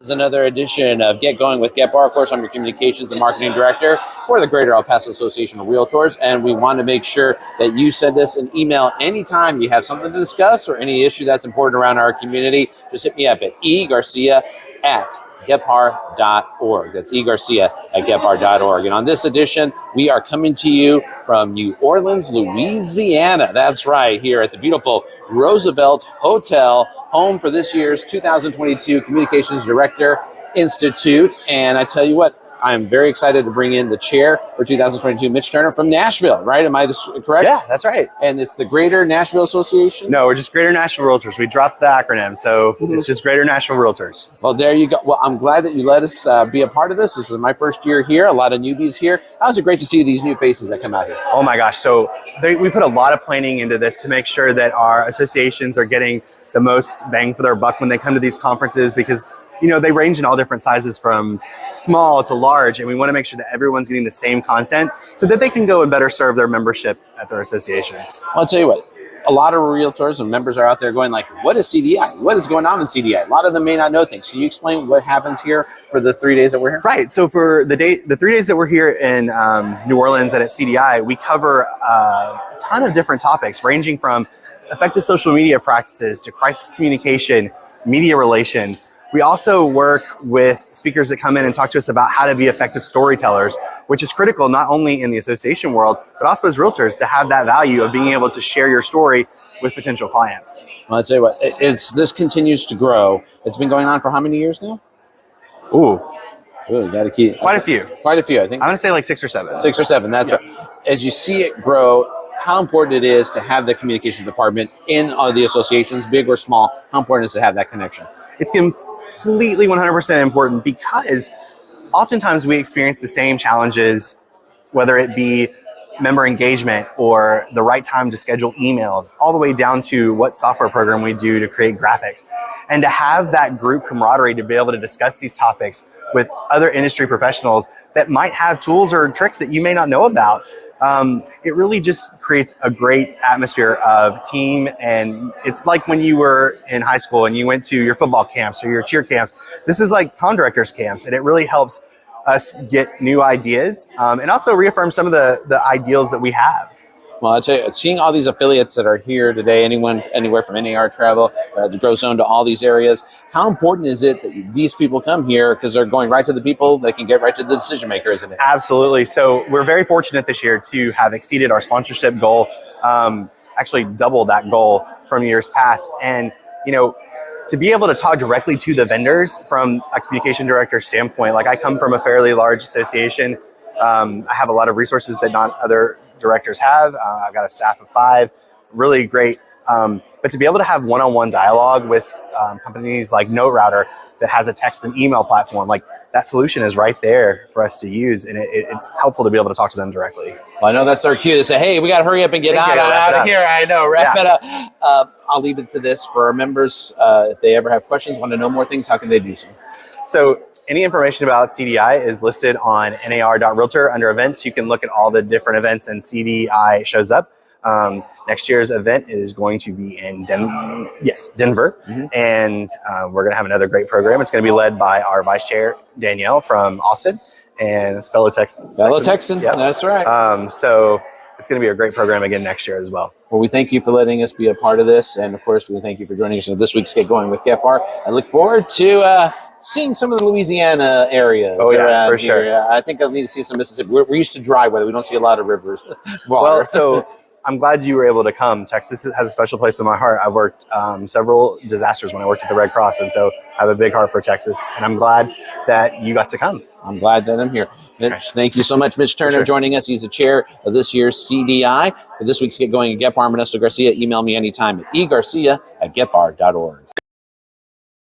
is another edition of Get Going with GEPAR. Of course, I'm your Communications and Marketing Director for the Greater El Paso Association of Realtors, and we want to make sure that you send us an email anytime you have something to discuss or any issue that's important around our community. Just hit me up at egarcia@gepar.org. That's egarcia@gepar.org. And on this edition, we are coming to you from New Orleans, Louisiana. That's right, here at the beautiful Roosevelt Hotel, home for this year's 2022 Communications Director Institute. And I tell you what, I'm very excited to bring in the chair for 2022, Mitch Tuner from Nashville, right? Am I correct? Yeah, that's right. And it's the Greater Nashville Association? No, we're just Greater Nashville Realtors. We dropped the acronym, so it's just Greater Nashville Realtors. Well, there you go. Well, I'm glad that you let us be a part of this. This is my first year here, a lot of newbies here. How's it great to see these new faces that come out here? Oh my gosh. So we put a lot of planning into this to make sure that our associations are getting the most bang for their buck when they come to these conferences, because they range in all different sizes from small to large, and we want to make sure that everyone's getting the same content so that they can go and better serve their membership at their associations. I'll tell you what, a lot of realtors and members are out there going like, what is CDI? What is going on in CDI? A lot of them may not know things. Can you explain what happens here for the 3 days that we're here? Right. So for the 3 days that we're here in New Orleans and at CDI, we cover a ton of different topics ranging from effective social media practices to crisis communication, media relations. We also work with speakers that come in and talk to us about how to be effective storytellers, which is critical not only in the association world, but also as realtors to have that value of being able to share your story with potential clients. Well, I'll tell you what, this continues to grow. It's been going on for how many years now? Ooh, got to keep quite a few. Quite a few, I think. I'm going to say like 6 or 7. 6 or 7, that's right. As you see it grow, how important it is to have the communications department in the associations, big or small, how important is it to have that connection? It's completely 100% important, because oftentimes we experience the same challenges, whether it be member engagement or the right time to schedule emails, all the way down to what software program we do to create graphics. And to have that group camaraderie to be able to discuss these topics with other industry professionals that might have tools or tricks that you may not know about, it really just creates a great atmosphere of team. And it's like when you were in high school and you went to your football camps or your cheer camps. This is like con directors camps, and it really helps us get new ideas and also reaffirm some of the ideals that we have. Well, I'll tell you, seeing all these affiliates that are here today, anywhere from NAR Travel, the Grow Zone to all these areas, how important is it that these people come here, because they're going right to the people that can get right to the decision maker, isn't it? Absolutely. So we're very fortunate this year to have exceeded our sponsorship goal, actually double that goal from years past. And, to be able to talk directly to the vendors from a communication director standpoint, like I come from a fairly large association. I have a lot of resources that not other directors have. I've got a staff of 5, really great. But to be able to have one-on-one dialogue with companies like NoteRouter that has a text and email platform, like that solution is right there for us to use. And it's helpful to be able to talk to them directly. Well, I know that's our cue to say, hey, we got to hurry up and get out of here. I know, wrap it up. I'll leave it to this for our members. If they ever have questions, want to know more things, how can they do so? So any information about CDI is listed on nar.realtor under events. You can look at all the different events and CDI shows up. Next year's event is going to be in Denver. Mm-hmm. And we're going to have another great program. It's going to be led by our Vice Chair, Danielle from Austin, and it's fellow Texan. Yep. That's right. So it's going to be a great program again next year as well. Well, we thank you for letting us be a part of this. And of course, we thank you for joining us in this week's Get Going with GEPAR. I look forward to seeing some of the Louisiana areas. Oh, yeah, for sure. Here. I think I'll need to see some Mississippi. We're used to dry weather. We don't see a lot of rivers. Well, so I'm glad you were able to come. Texas has a special place in my heart. I've worked several disasters when I worked at the Red Cross, and so I have a big heart for Texas, and I'm glad that you got to come. I'm glad that I'm here. Mitch, thank you so much. Mitch Tuner joining us. He's the chair of this year's CDI. For this week's Get Going at GEPAR, I'm Ernesto Garcia. Email me anytime at egarcia@gepar.org.